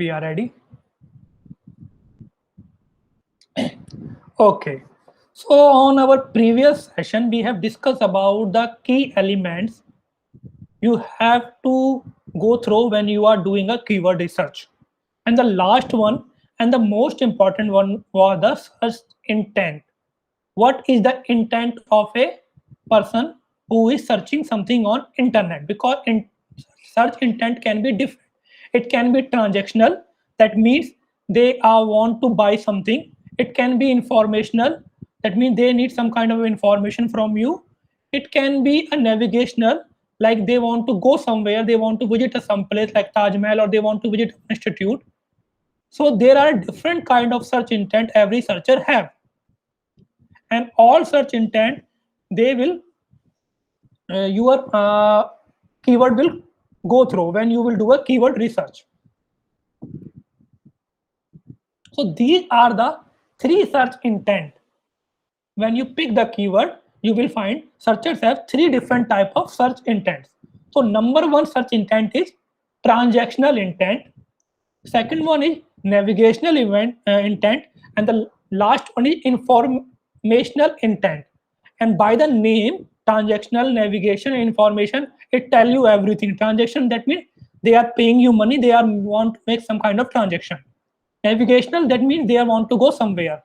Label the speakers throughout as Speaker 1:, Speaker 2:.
Speaker 1: We are ready. Okay. So on our previous session, we have discussed about the key elements you have to go through when you are doing a keyword research. And the last one and the most important one was the search intent. What is the intent of a person who is searching something on internet? Because search intent can be different. It can be transactional, that means they want to buy something. It can be informational, that means they need some kind of information from you. It can be a navigational, like they want to go somewhere, they want to visit some place like Taj Mahal, or they want to visit an institute. So there are different kind of search intent every searcher have, and all search intent, they will your keyword will go through when you will do a keyword research. So these are the three search intent. When you pick the keyword, you will find searchers have three different type of search intents. So number one search intent is transactional intent. Second one is navigational intent, and the last one is informational intent. And by the name transactional, navigation, and information, it tell you everything. Transaction, that means they are paying you money, they are want to make some kind of transaction. Navigational, that means they want to go somewhere,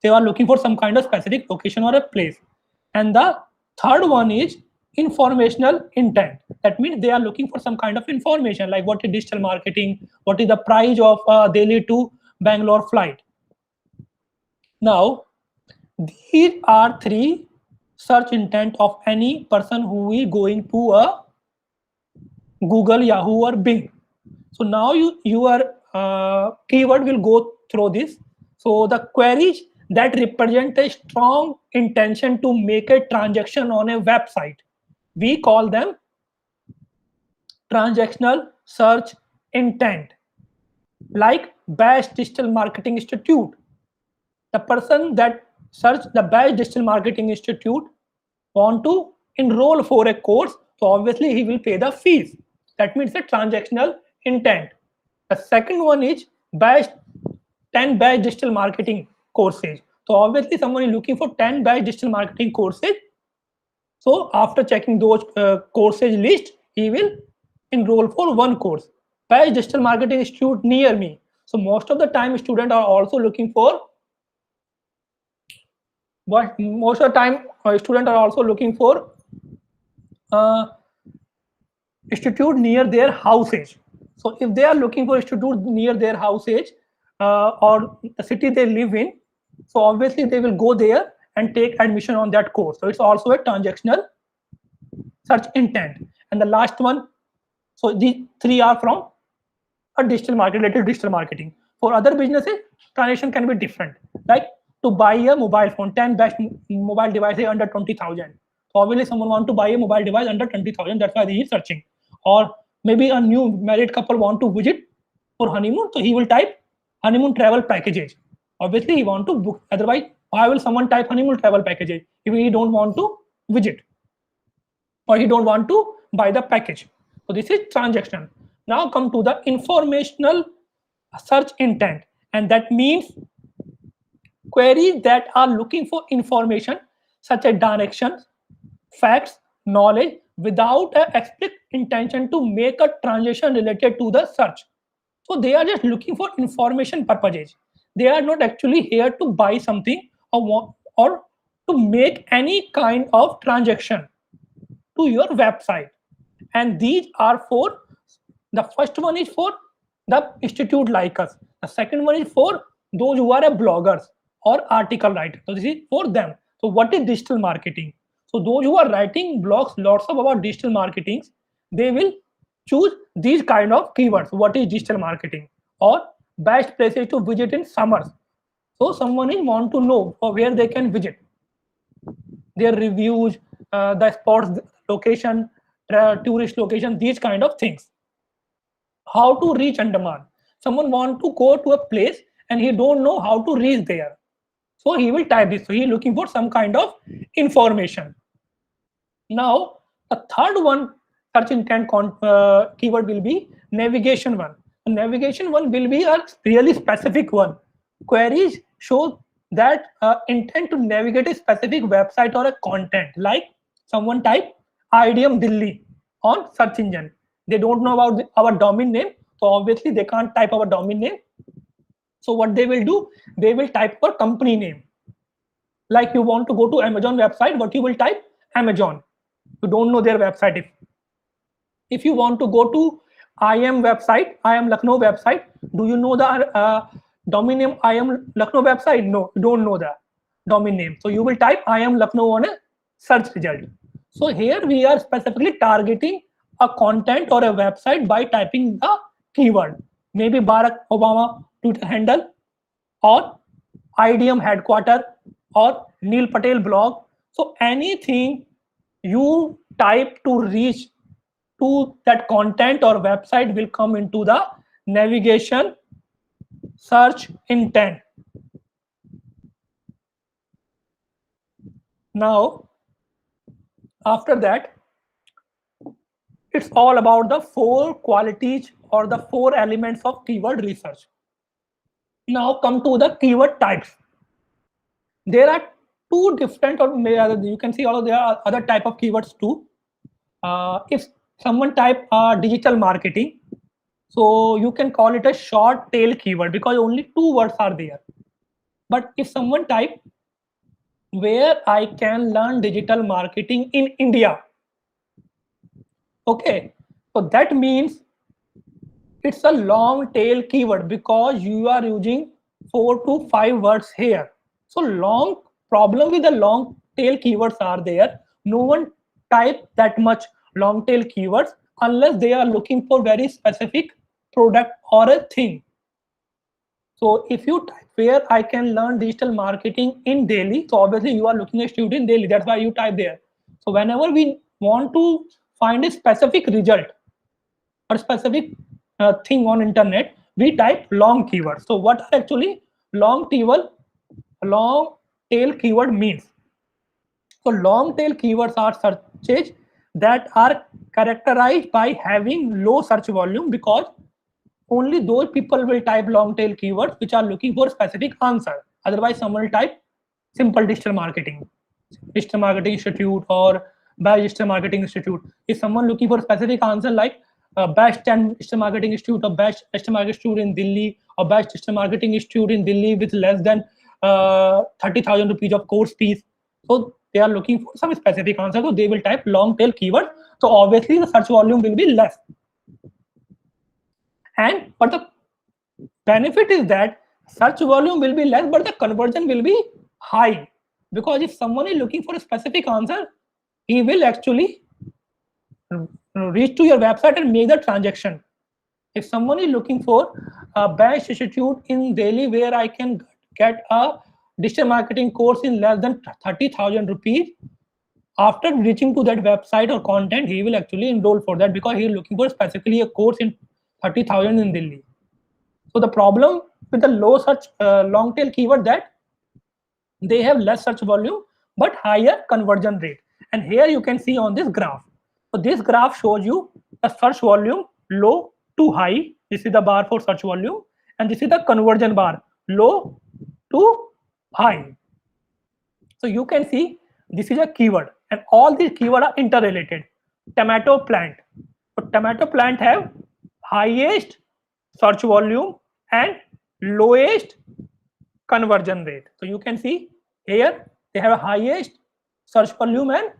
Speaker 1: they are looking for some kind of specific location or a place. And the third one is informational intent, that means they are looking for some kind of information, like what is digital marketing, what is the price of Delhi to Bangalore flight. Now these are three search intent of any person who is going to a Google, Yahoo, or Bing. So now your keyword will go through this. So the queries that represent a strong intention to make a transaction on a website, we call them transactional search intent. Like Best Digital Marketing Institute, the person that search the Best Digital Marketing Institute want to enroll for a course, so obviously he will pay the fees. That means a transactional intent. The second one is best 10 best digital marketing courses. So obviously someone is looking for 10 best digital marketing courses. So after checking those courses list, he will enroll for one course. Best digital marketing institute near me. So most of the time students are also looking for, but most of the time students are also looking for uh, institute near their houses. So if they are looking for institute near their houses or the city they live in, so obviously they will go there and take admission on that course. So it's also a transactional search intent. And the last one, so these three are from a digital market related digital marketing. For other businesses, transaction can be different. Like to buy a mobile phone, 10 best mobile devices under 20,000. So obviously someone want to buy a mobile device under 20,000. That's why he is searching. Or maybe a new married couple want to visit for honeymoon, so he will type honeymoon travel packages. Obviously he want to book. Otherwise, why will someone type honeymoon travel packages if he don't want to visit or he don't want to buy the package? So this is transaction. Now come to the informational search intent, and that means queries that are looking for information such as directions, facts, knowledge without an explicit intention to make a transaction related to the search. So they are just looking for information purposes. They are not actually here to buy something or to make any kind of transaction to your website. And these are for, the first one is for the institute like us. The second one is for those who are a bloggers or article writer. So this is for them. So what is digital marketing? So those who are writing blogs lots of about digital marketing, they will choose these kind of keywords. What is digital marketing? Or best places to visit in summers. So someone is want to know where they can visit, their reviews, the spots, location, tourist location, these kind of things. How to reach Andaman? Someone want to go to a place and he don't know how to reach there, so he will type this. So he is looking for some kind of information. Now the third one search intent keyword will be navigation one. So navigation one will be a really specific one. Queries show that intent to navigate a specific website or a content. Like someone type IDM Delhi on search engine. They don't know about our domain name, so obviously they can't type our domain name. So what they will do, they will type our company name. Like you want to go to Amazon website, what you will type? Amazon. You don't know their website. If you want to go to IM website, IM Lucknow website, do you know the domain name IM Lucknow website? No, you don't know the domain name. So you will type IM Lucknow on a search result. So here we are specifically targeting a content or a website by typing the keyword. Maybe Barack Obama Twitter handle, or IDM headquarter, or Neil Patel blog. So anything you type to reach to that content or website will come into the navigation search intent. Now, after that, it's all about the 4 qualities or the 4 elements of keyword research. Now come to the keyword types. There are 2 different, or you can see also there are other type of keywords too. If someone type digital marketing, so you can call it a short tail keyword because only 2 words are there. But if someone type where I can learn digital marketing in India, okay, so that means it's a long tail keyword because you are using 4 to 5 words here. So long problem with the long tail keywords are there. No one type that much long tail keywords unless they are looking for very specific product or a thing. So if you type where I can learn digital marketing in Delhi, so obviously you are looking at student in Delhi. That's why you type there. So whenever we want to find a specific result or specific thing on internet, we type long keywords. So what are actually long tail keyword means? So long tail keywords are searches that are characterized by having low search volume because only those people will type long tail keywords which are looking for specific answer. Otherwise, someone will type simple digital marketing institute, or best digital marketing institute. If someone looking for a specific answer like best 10 digital marketing institute, or best digital marketing institute in Delhi, or best digital marketing institute in Delhi with less than 30,000 rupees of course fees, so they are looking for some specific answer, so they will type long tail keyword. So obviously the search volume will be less. And but the benefit is that search volume will be less, but the conversion will be high, because if someone is looking for a specific answer, he will actually reach to your website and make the transaction. If someone is looking for a best institute in Delhi where I can get a digital marketing course in less than 30,000 rupees, after reaching to that website or content, he will actually enroll for that because he is looking for specifically a course in 30,000 in Delhi. So the problem with the low search long tail keyword that they have less search volume but higher conversion rate. And here you can see on this graph. So this graph shows you the search volume low to high. This is the bar for search volume, and this is the conversion bar, low to high. So you can see this is a keyword, and all these keywords are interrelated. Tomato plant. So tomato plant have highest search volume and lowest conversion rate. So you can see here they have a highest search volume, and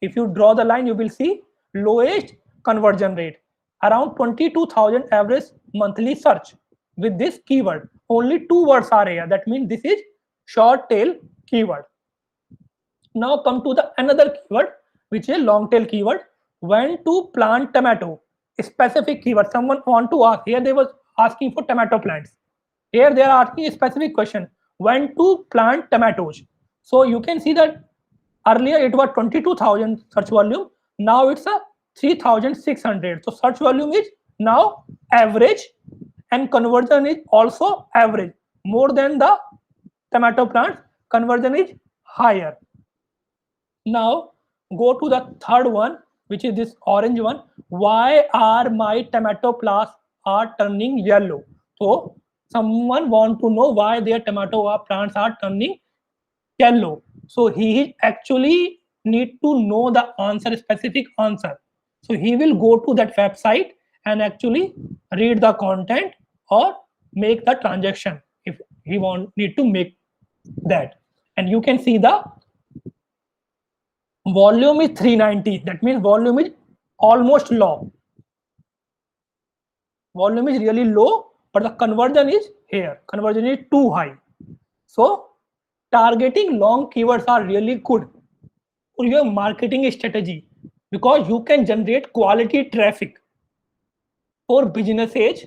Speaker 1: if you draw the line, you will see lowest conversion rate. Around 22,000 average monthly search with this keyword. Only 2 words are here. That means this is short tail keyword. Now come to the another keyword, which is long tail keyword. When to plant tomato? A specific keyword. Someone want to ask. Here they was asking for tomato plants. Here they are asking a specific question. When to plant tomatoes? So you can see that earlier it was 22,000 search volume. Now it's a 3,600. So search volume is now average, and conversion is also average. More than the tomato plants, conversion is higher. Now go to the third one, which is this orange one. Why are my tomato plants are turning yellow. So someone want to know why their tomato plants are turning yellow. So he actually need to know the answer, specific answer. So he will go to that website and actually read the content or make the transaction if he need to make that. And you can see the volume is 390. That means volume is almost low. Volume is really low, but the conversion is here. Conversion is too high. So targeting long keywords are really good for your marketing strategy because you can generate quality traffic. For business age,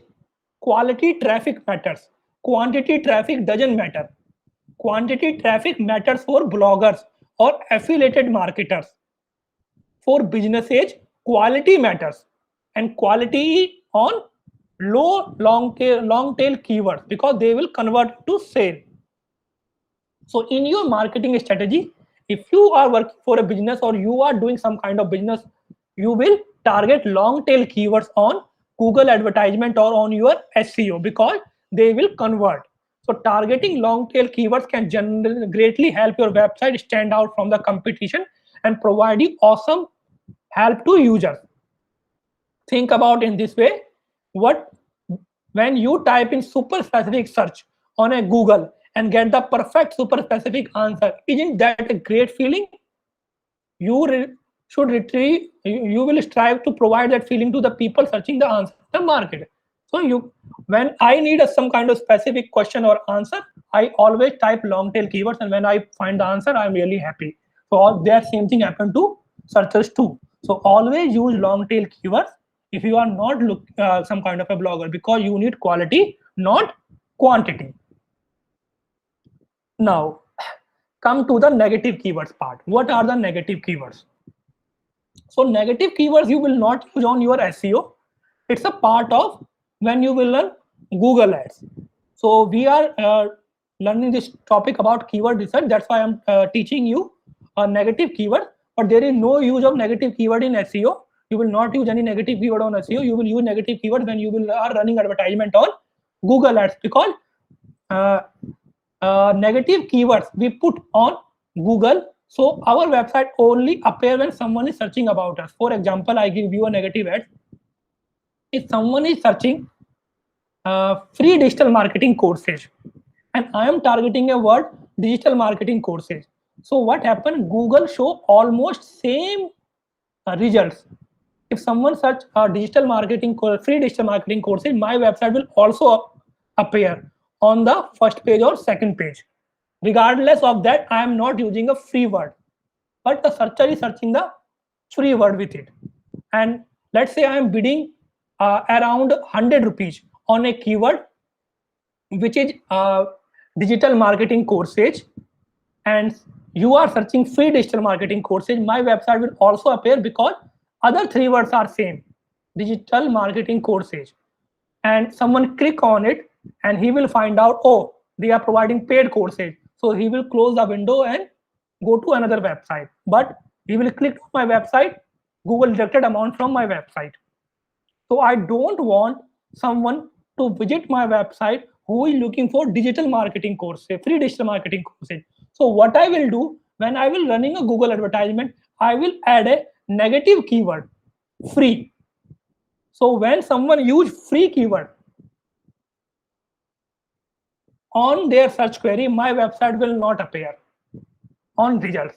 Speaker 1: quality traffic matters. Quantity traffic doesn't matter. Quantity traffic matters for bloggers or affiliated marketers. For business age, quality matters, and quality on long tail keywords because they will convert to sale. So in your marketing strategy, if you are working for a business or you are doing some kind of business, you will target long tail keywords on Google advertisement or on your SEO because they will convert. So targeting long tail keywords can greatly help your website stand out from the competition and provide you awesome help to users. Think about in this way: what when you type in super specific search on a Google and get the perfect super specific answer, isn't that a great feeling? You should retrieve. You will strive to provide that feeling to the people searching the answer in the market. So when I need some kind of specific question or answer, I always type long tail keywords, and when I find the answer, I'm really happy. So all that same thing happened to searchers too. So always use long tail keywords if you are not some kind of a blogger because you need quality, not quantity. Now, come to the negative keywords part. What are the negative keywords? So negative keywords you will not use on your SEO. It's a part of when you will learn Google Ads. So we are learning this topic about keyword research. That's why I'm teaching you a negative keyword. But there is no use of negative keyword in SEO. You will not use any negative keyword on SEO. You will use negative keyword when you will are running advertisement on Google Ads because negative keywords we put on Google, so our website only appear when someone is searching about us. For example, I give you a negative ad. If someone is searching free digital marketing courses and I am targeting a word digital marketing courses, so what happened? Google show almost same results. If someone search digital marketing free digital marketing courses, my website will also appear on the first page or second page. Regardless of that, I am not using a free word, but the searcher is searching the free word with it. And let's say I am bidding around 100 rupees on a keyword which is digital marketing courses, and you are searching free digital marketing courses, my website will also appear because other three words are same: digital marketing courses. And someone click on it and he will find out, oh, they are providing paid courses, so he will close the window and go to another website. But he will click on my website, Google deducted amount from my website. So I don't want someone to visit my website who is looking for digital marketing courses, free digital marketing courses. So what I will do when I will running a Google advertisement, I will add a negative keyword, free. So when someone use free keyword on their search query, my website will not appear on results.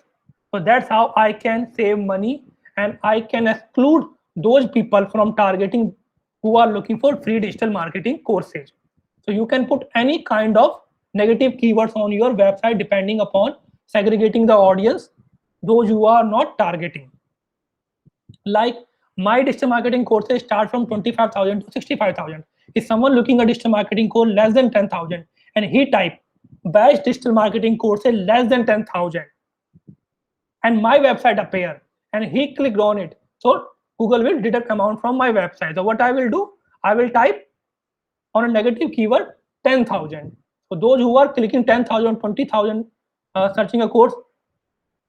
Speaker 1: So that's how I can save money and I can exclude those people from targeting who are looking for free digital marketing courses. So you can put any kind of negative keywords on your website depending upon segregating the audience, those who are not targeting. Like my digital marketing courses start from 25,000 to 65,000. If someone looking at digital marketing course less than 10,000 and he type best digital marketing courses less than 10,000 and my website appear and he clicked on it, so Google will deduct amount from my website. So what I will do, I will type on a negative keyword 10,000. So those who are clicking 10,000, 20,000 searching a course,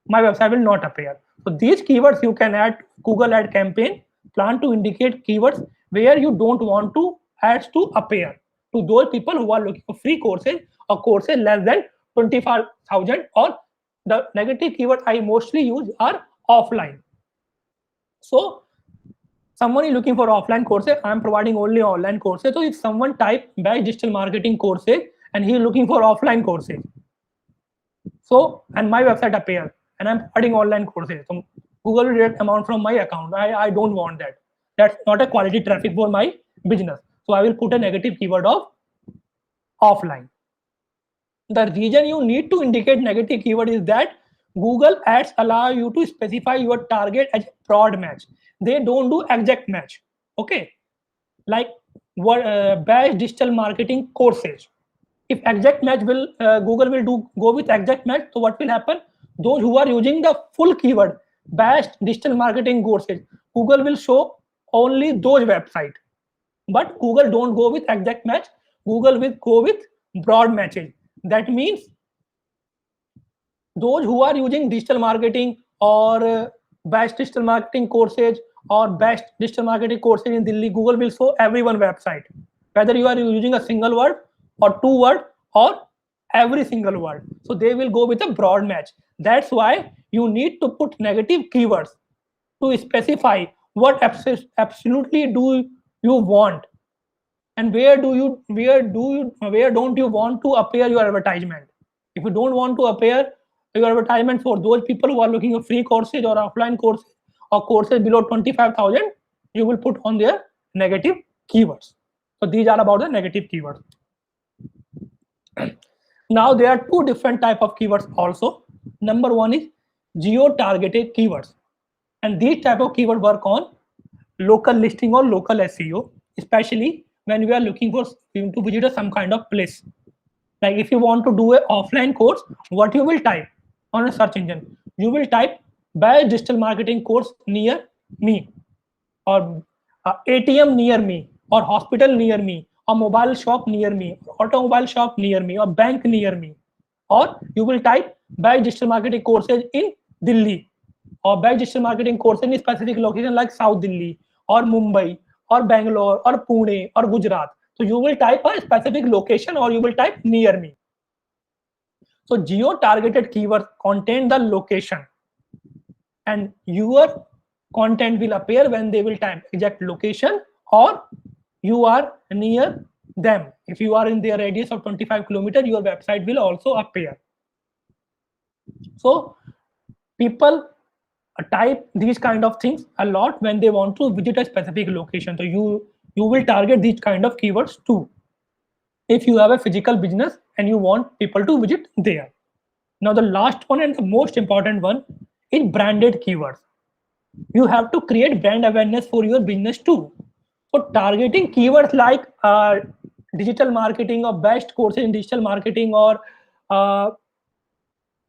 Speaker 1: my website will not appear. So these keywords you can add Google ad campaign plan to indicate keywords where you don't want to ads to appear to those people who are looking for free courses or courses less than 25,000, or the negative keyword I mostly use are offline. So someone is looking for offline courses, I'm providing only online courses. So if someone type best digital marketing courses and he is looking for offline courses, so and my website appear and I'm providing online courses, so Google will direct amount from my account. I don't want that. That's not a quality traffic for my business. So I will put a negative keyword of offline. The reason you need to indicate negative keyword is that Google Ads allow you to specify your target as a broad match. They don't do exact match. Okay, like what best digital marketing courses. If exact match will Google will do go with exact match, so what will happen? Those who are using the full keyword best digital marketing courses, Google will show only those website. But Google don't go with exact match. Google will go with broad matches. That means those who are using digital marketing or best digital marketing courses or best digital marketing courses in Delhi, Google will show everyone website, whether you are using a single word or two word or every single word. So they will go with a broad match. That's why you need to put negative keywords to specify what absolutely do you want, and where don't you want to appear your advertisement. If you don't want to appear your advertisement for those people who are looking for free courses or offline courses or courses below 25,000, you will put on their negative keywords. So these are about the negative keywords. Now there are two different type of keywords also. Number one is geo-targeted keywords, and these type of keyword work on local listing or local SEO, especially when we are looking for to visit some kind of place. Like if you want to do an offline course, what you will type on a search engine? You will type best digital marketing course near me, or ATM near me, or hospital near me, or mobile shop near me, automobile shop near me, or bank near me. Or you will type best digital marketing courses in Delhi, or best digital marketing course in a specific location like South Delhi or Mumbai or Bangalore or Pune or Gujarat. So you will type a specific location or you will type near me. So geo-targeted keywords contain the location, and your content will appear when they will type exact location or you are near them. If you are in their radius of 25 kilometers, your website will also appear. So people type these kind of things a lot when they want to visit a specific location. So you will target these kind of keywords too if you have a physical business and you want people to visit there. Now the last one and the most important one is branded keywords. You have to create brand awareness for your business too. So targeting keywords like digital marketing or best courses in digital marketing or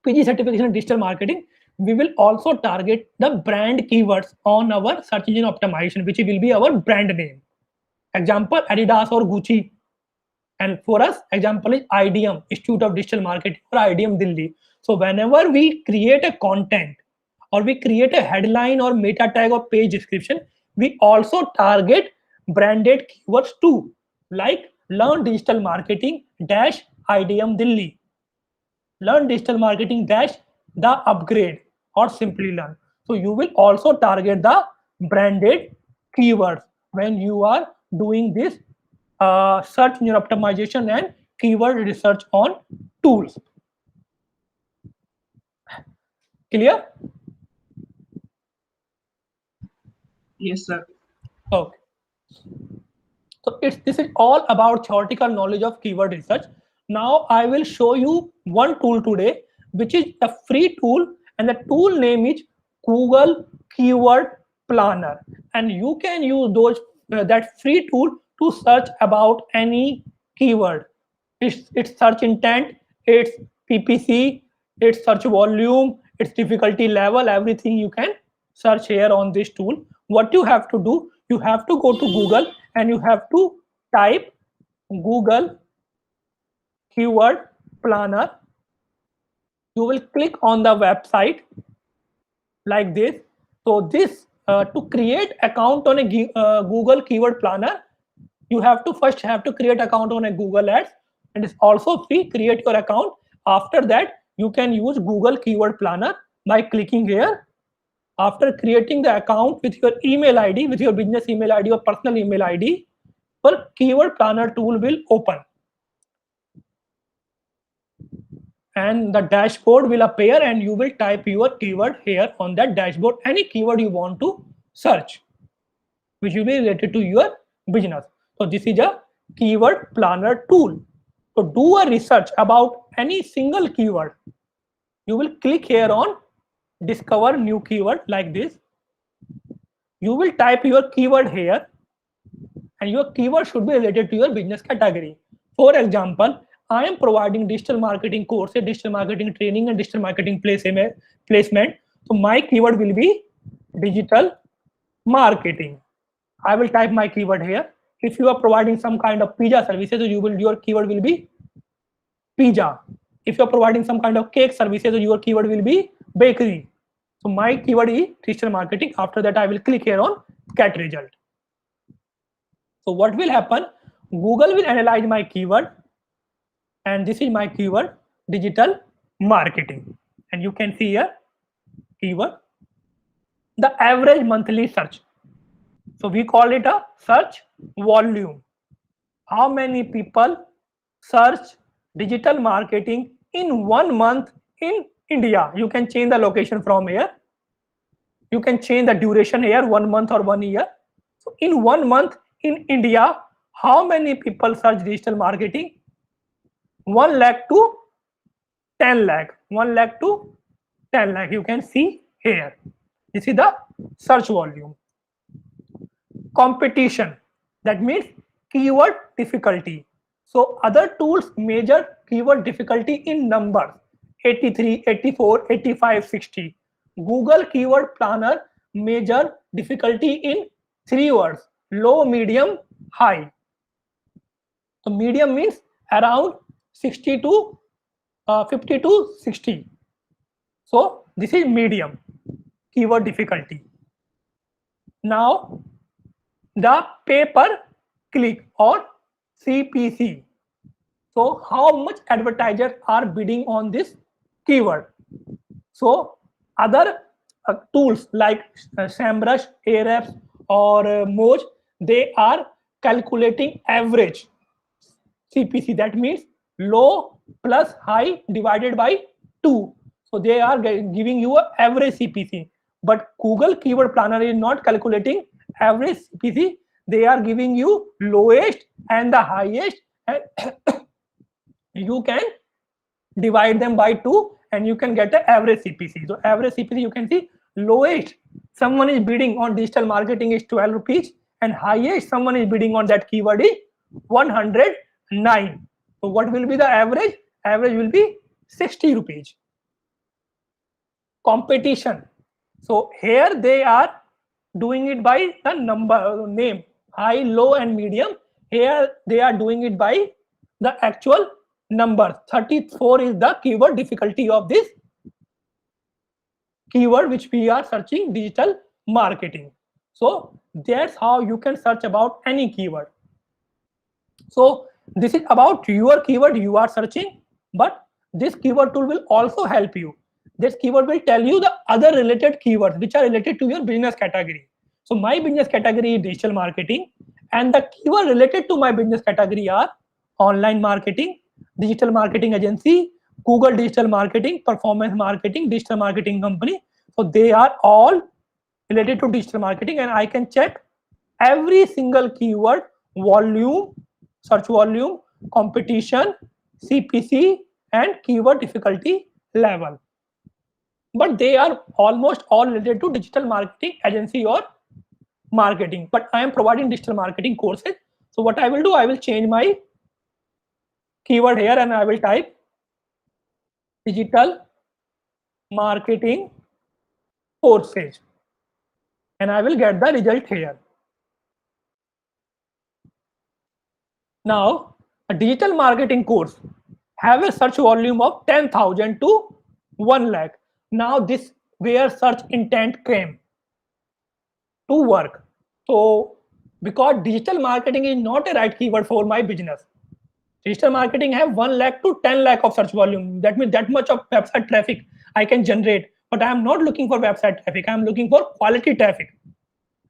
Speaker 1: PG certification in digital marketing, we will also target the brand keywords on our search engine optimization, which will be our brand name. Example, Adidas or Gucci. And for us, example is IDM, Institute of Digital Marketing, or IDM Delhi. So whenever we create a content or we create a headline or meta tag or page description, we also target branded keywords too, like learn digital marketing dash IDM Delhi, learn digital marketing dash the upgrade, or simply learn. So you will also target the branded keywords when you are doing this search engine optimization and keyword research on tools. Clear?
Speaker 2: Yes, sir.
Speaker 1: Okay. So this is all about theoretical knowledge of keyword research. Now I will show you one tool today, which is a free tool, and the tool name is Google Keyword Planner, and you can use that free tool to search about any keyword. Its search intent, its PPC, its search volume, its difficulty level, everything you can search here on this tool. What you have to do, you have to go to Google and you have to type Google Keyword Planner. You will click on the website like this. So this to create account on a Google Keyword Planner, You have to first create account on a Google Ads, and it's also free. Create your account. After that, you can use Google Keyword Planner by clicking here. After creating the account with your email ID, with your business email ID or personal email ID, your Keyword Planner tool will open. And the dashboard will appear, and you will type your keyword here on that dashboard, any keyword you want to search, which will be related to your business. So this is a keyword planner tool. So do a research about any single keyword. You will click here on discover new keyword like this. You will type your keyword here, and your keyword should be related to your business category. For example, I am providing digital marketing courses, digital marketing training, and digital marketing placement. So my keyword will be digital marketing. I will type my keyword here. If you are providing some kind of pizza services, so your keyword will be pizza. If you are providing some kind of cake services, so your keyword will be bakery. So my keyword is digital marketing. After that, I will click here on get result. So what will happen? Google will analyze my keyword, and this is my keyword digital marketing. And you can see here keyword, the average monthly search. So we call it a search volume. How many people search digital marketing in 1 month in India? You can change the location from here. You can change the duration here, 1 month or 1 year. So in 1 month in India, how many people search digital marketing? 1 lakh to 10 lakh. 1 lakh to 10 lakh. You can see here. This is the search volume. Competition. That means keyword difficulty. So other tools measure keyword difficulty in numbers: 83, 84, 85, 60. Google Keyword Planner measure difficulty in 3 words: low, medium, high. So medium means around 60 to 50 to 60. So this is medium keyword difficulty. Now the pay per click or CPC. So how much advertisers are bidding on this keyword? So other tools like SEMrush, Ahrefs, or Moz, they are calculating average CPC. That means low plus high divided by 2. So they are giving you an average CPC. But Google Keyword Planner is not calculating average CPC. They are giving you lowest and the highest, and you can divide them by 2 and you can get the average CPC. So average CPC, you can see lowest someone is bidding on digital marketing is 12 rupees, and highest someone is bidding on that keyword is 109. So what will be the average? Average will be 60 rupees. Competition. So here they are doing it by the number name, high, low, and medium. Here they are doing it by the actual number. 34 is the keyword difficulty of this keyword which we are searching, digital marketing. So that's how you can search about any keyword. So this is about your keyword you are searching, but this keyword tool will also help you. This keyword will tell you the other related keywords which are related to your business category. So my business category is digital marketing, and the keyword related to my business category are online marketing, digital marketing agency, Google digital marketing, performance marketing, digital marketing company. So they are all related to digital marketing, and I can check every single keyword volume, search volume, competition, CPC, and keyword difficulty level. But they are almost all related to digital marketing agency or marketing. But I am providing digital marketing courses. So what I will do, I will change my keyword here and I will type digital marketing courses, and I will get the result here. Now, a digital marketing course have a search volume of 10,000 to 1 lakh. Now this where search intent came to work. So because digital marketing is not a right keyword for my business. Digital marketing have 1 lakh to 10 lakh of search volume. That means that much of website traffic I can generate. But I am not looking for website traffic. I am looking for quality traffic.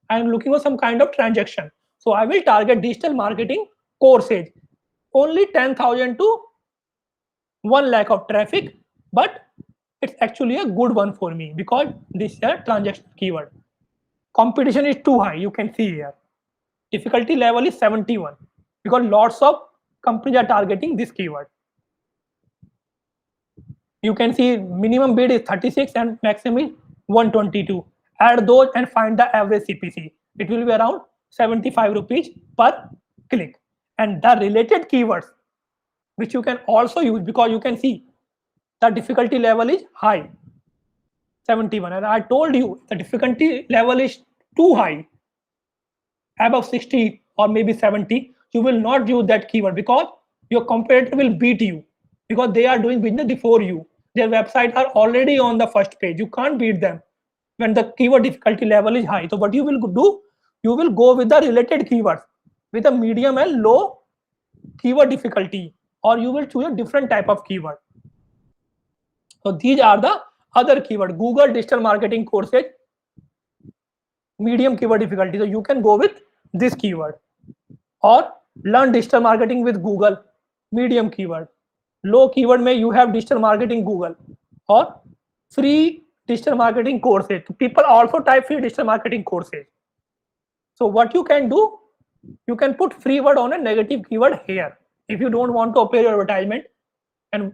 Speaker 1: I am looking for some kind of transaction. So I will target digital marketing courses. Only 10,000 to 1 lakh of traffic, but it's actually a good one for me because this is a transaction keyword. Competition is too high. You can see here. Difficulty level is 71 because lots of companies are targeting this keyword. You can see minimum bid is 36 and maximum is 122. Add those and find the average CPC. It will be around 75 rupees per click. And the related keywords, which you can also use because you can see the difficulty level is high, 71. And I told you the difficulty level is too high, above 60 or maybe 70. You will not use that keyword because your competitor will beat you because they are doing business before you. Their websites are already on the first page. You can't beat them when the keyword difficulty level is high. So what you will do, you will go with the related keywords with a medium and low keyword difficulty, or you will choose a different type of keyword. So these are the other keyword. Google digital marketing courses, medium keyword difficulty. So you can go with this keyword, or learn digital marketing with Google, medium keyword. Low keyword may you have digital marketing Google, or free digital marketing courses. People also type free digital marketing courses. So what you can do, you can put free word on a negative keyword here if you don't want to appear your advertisement and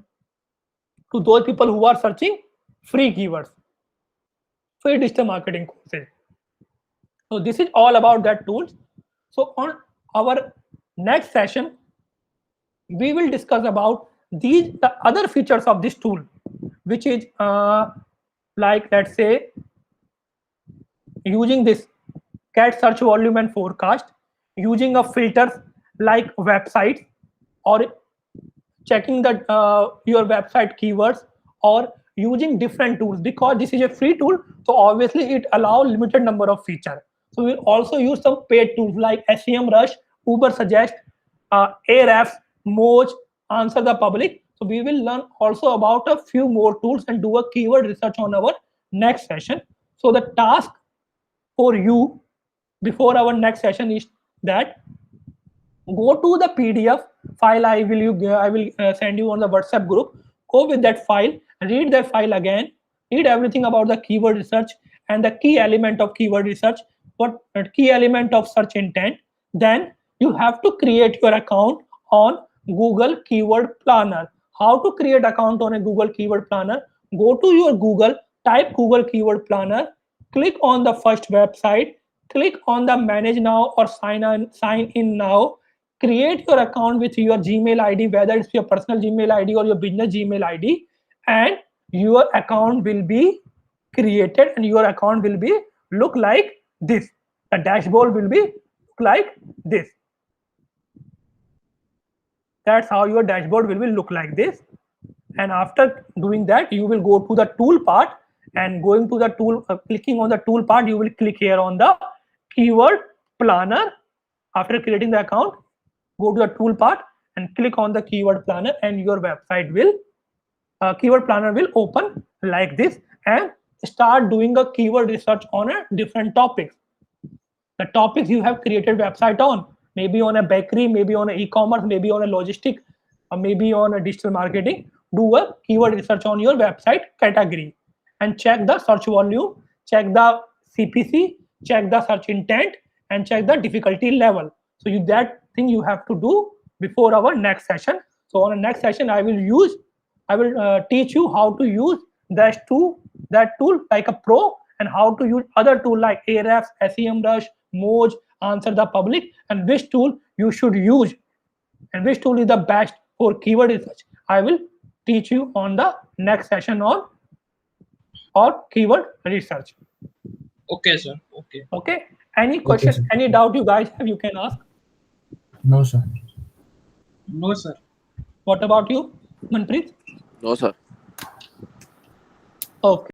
Speaker 1: to those people who are searching free keywords, free digital marketing courses. So this is all about that tools. So on our next session, we will discuss about the other features of this tool, which is like, let's say, using this cat search volume and forecast, using a filters like websites, or checking that your website keywords, or using different tools. Because this is a free tool, so obviously it allows limited number of features. So we'll also use some paid tools like SEMrush, Ubersuggest, Ahrefs, Moj, Answer the Public. So we will learn also about a few more tools and do a keyword research on our next session. So the task for you before our next session is that go to the PDF file I will send you on the WhatsApp group. Go with that file, read that file again, read everything about the keyword research and the key element of keyword research, what key element of search intent. Then you have to create your account on Google Keyword Planner. How to create account on a Google Keyword Planner? Go to your Google, type Google Keyword Planner, click on the first website, click on the manage now or sign in now. Create your account with your Gmail ID, whether it's your personal Gmail ID or your business Gmail ID, and your account will be created and your account will be look like this. The dashboard will be like this. That's how your dashboard will look like this. And after doing that, you will go to the tool part, and going to the tool, clicking on the tool part, you will click here on the Keyword Planner. After creating the account, go to the tool part and click on the Keyword Planner, and your website will Keyword Planner will open like this, and start doing a keyword research on a different topics. The topics you have created website on, maybe on a bakery, maybe on a e-commerce, maybe on a logistic, or maybe on a digital marketing. Do a keyword research on your website category and check the search volume, check the CPC, check the search intent, and check the difficulty level. So that thing you have to do before our next session. So on the next session, I will teach you how to use that tool like a pro, and how to use other tool like Ahrefs, SEMrush, Moj, Answer the Public, and which tool you should use and which tool is the best for keyword research. I will teach you on the next session on or keyword research.
Speaker 2: Okay, sir. Okay.
Speaker 1: Any question,
Speaker 3: sir.
Speaker 1: any doubt you guys have, you can ask.
Speaker 3: No, sir.
Speaker 2: No, sir.
Speaker 1: What about you, Manpreet?
Speaker 4: No, sir.
Speaker 1: Okay.